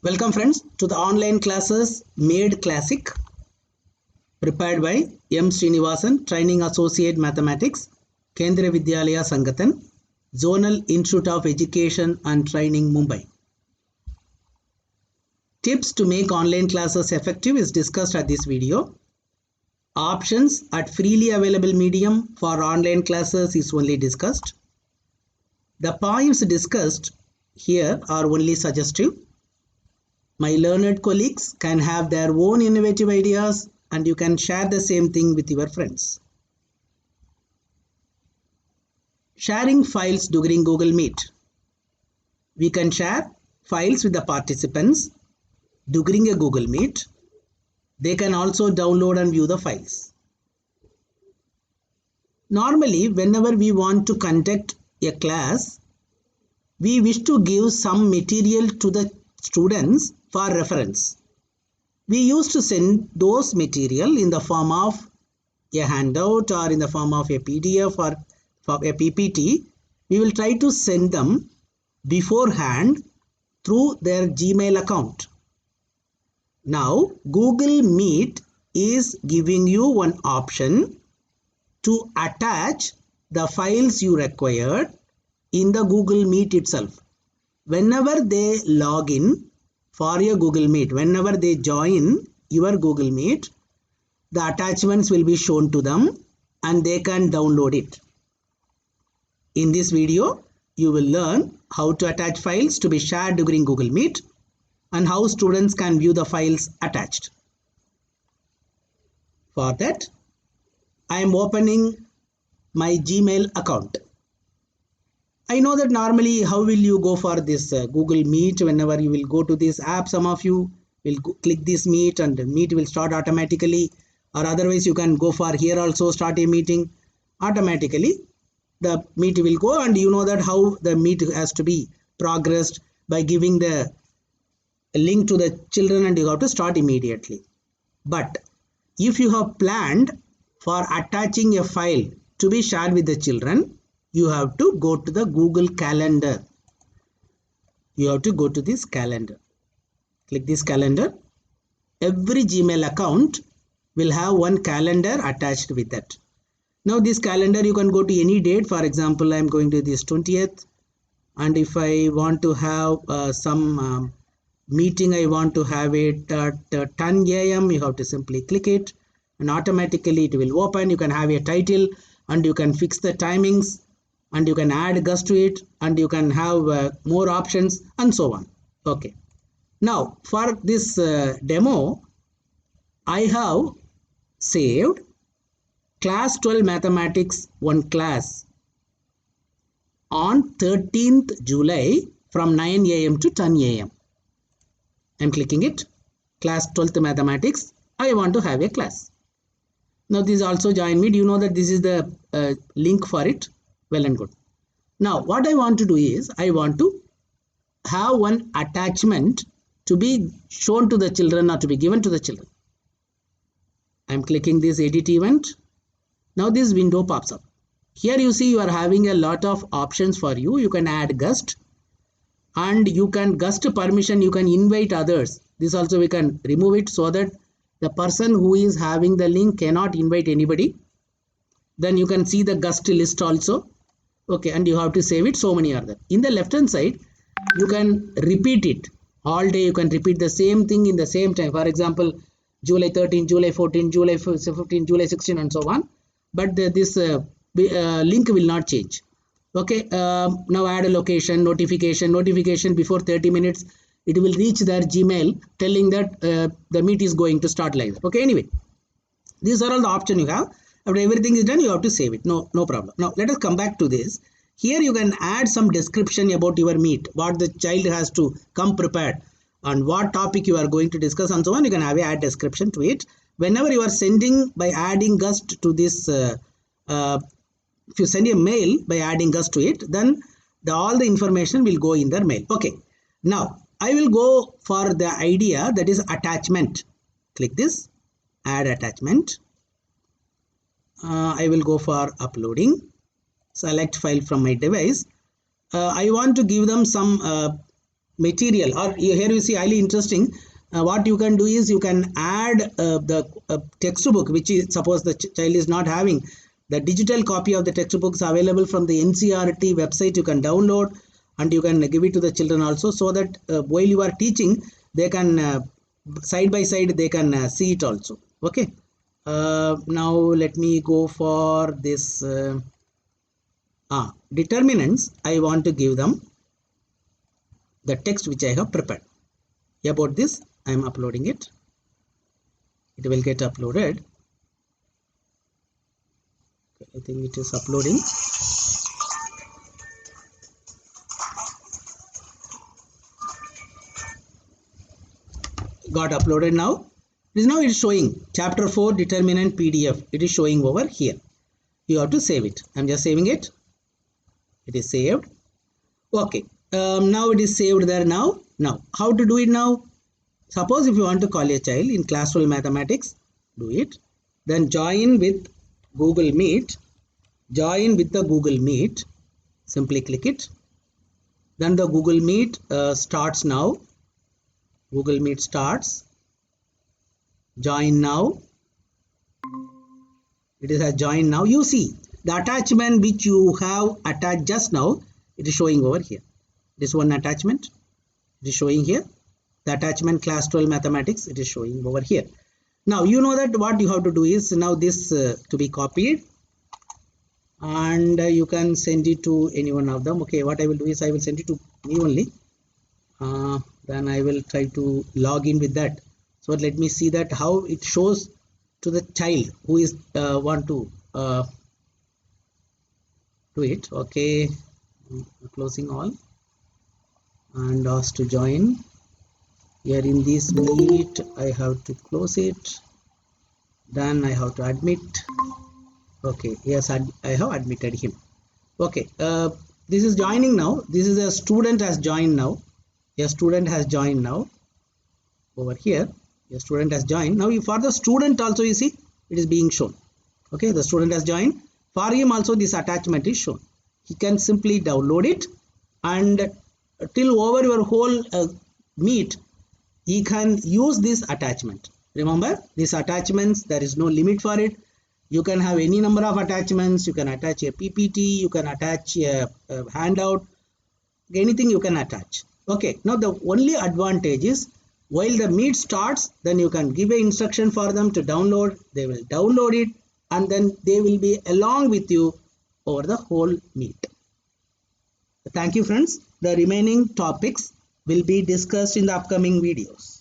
Welcome friends to the online classes made classic prepared by M. Srinivasan, Training Associate Mathematics, Kendriya Vidyalaya Sangathan, Zonal Institute of Education and Training, Mumbai. Tips to make online classes effective is discussed at this video. Options at freely available medium for online classes is only discussed. The points discussed here are only suggestive. My learned colleagues can have their own innovative ideas and you can share the same thing with your friends. Sharing files during Google Meet. We can share files with the participants during a Google Meet. They can also download and view the files. Normally, whenever we want to conduct a class, we wish to give some material to the students for reference. We used to send those material in the form of a handout or in the form of a PDF or a PPT. We will try to send them beforehand through their Gmail account. Now, Google Meet is giving you one option to attach the files you required in the Google Meet itself. Whenever they log in for your Google Meet, whenever they join your Google Meet, the attachments will be shown to them and they can download it. In this video, you will learn how to attach files to be shared during Google Meet and how students can view the files attached. For that, I am opening my Gmail account. I know that normally how will you go for this Google Meet? Whenever you will go to this app, some of you will click this Meet and the Meet will start automatically, or otherwise you can go for here also start a meeting. Automatically the Meet will go, and you know that how the Meet has to be progressed by giving the link to the children and you have to start immediately. But if you have planned for attaching a file to be shared with the children, you have to go to the Google Calendar. You have to go to this calendar. Click this calendar. Every Gmail account will have one calendar attached with that. Now this calendar you can go to any date. For example, I am going to this 20th, and if I want to have some meeting, I want to have it at 10 a.m. You have to simply click it and automatically it will open. You can have a title and you can fix the timings and you can add guest to it and you can have more options and so on. Okay. Now for this demo, I have saved class 12 mathematics 1 class on 13th July from 9 a.m. to 10 a.m. I'm clicking it. Class 12th mathematics. I want to have a class. Now this also join me. Do you know that this is the link for it? Well and good. Now what I want to do is I want to have one attachment to be shown to the children or to be given to the children. I'm clicking this edit event. Now this window pops up. Here you see you are having a lot of options for you. You can add guest and you can guest permission. You can invite others. This also we can remove it so that the person who is having the link cannot invite anybody. Then you can see the guest list also. Okay, and you have to save it. So many are there. In the left hand side, you can repeat it all day. You can repeat the same thing in the same time. For example, July 13, July 14, July 15, July 16 and so on. But this link will not change. Okay, now add a location, notification before 30 minutes. It will reach their Gmail telling that the meet is going to start like that. Okay, anyway, these are all the options you have. After everything is done, you have to save it. No problem. Now let us come back to this. Here you can add some description about your meet, what the child has to come prepared and what topic you are going to discuss and so on. You can have a add description to it. Whenever you are sending by adding guest to this, if you send a mail by adding guest to it, then all the information will go in their mail. Okay. Now I will go for the idea that is attachment. Click this, add attachment. I will go for uploading. Select file from my device. I want to give them some material, or here you see highly interesting. What you can do is you can add the textbook, which is, suppose the child is not having the digital copy of the textbooks available from the NCERT website, you can download and you can give it to the children also, so that while you are teaching, they can side by side they can see it also. Okay, now let me go for this determinants. I want to give them the text which I have prepared. About this I am uploading it. It will get uploaded. Okay, I think it is uploading. Got uploaded now. Now it is showing chapter 4 determinant PDF. It is showing over here. You have to save it. I am just saving it. It is saved. Okay. Now it is saved there now. Now how to do it now? Suppose if you want to call a child in class 12 mathematics, do it. Then join with Google Meet. Join with the Google Meet. Simply click it. Then the Google Meet starts now. Google Meet starts. Join now. It is a join now. You see the attachment which you have attached just now. It is showing over here. This one attachment. It is showing here. The attachment class 12 mathematics, it is showing over here. Now you know that what you have to do is now this to be copied, and you can send it to any one of them. Okay, what I will do is I will send it to me only. Then I will try to log in with that. So let me see that how it shows to the child who is want to do it. Okay, closing all and ask to join. Here in this meet I have to close it, then I have to admit. Okay, yes, I have admitted him. Okay, this is joining now. This is a student has joined now. A student has joined now. Over here a student has joined now. For the student also, you see it is being shown. Okay, the student has joined. For him also this attachment is shown. He can simply download it, and till over your whole meet he can use this attachment. Remember, these attachments, there is no limit for it. You can have any number of attachments. You can attach a PPT, you can attach a handout, anything you can attach. Okay, now the only advantage is while the meet starts, then you can give an instruction for them to download. They will download it, and then they will be along with you over the whole meet. Thank you, friends. The remaining topics will be discussed in the upcoming videos.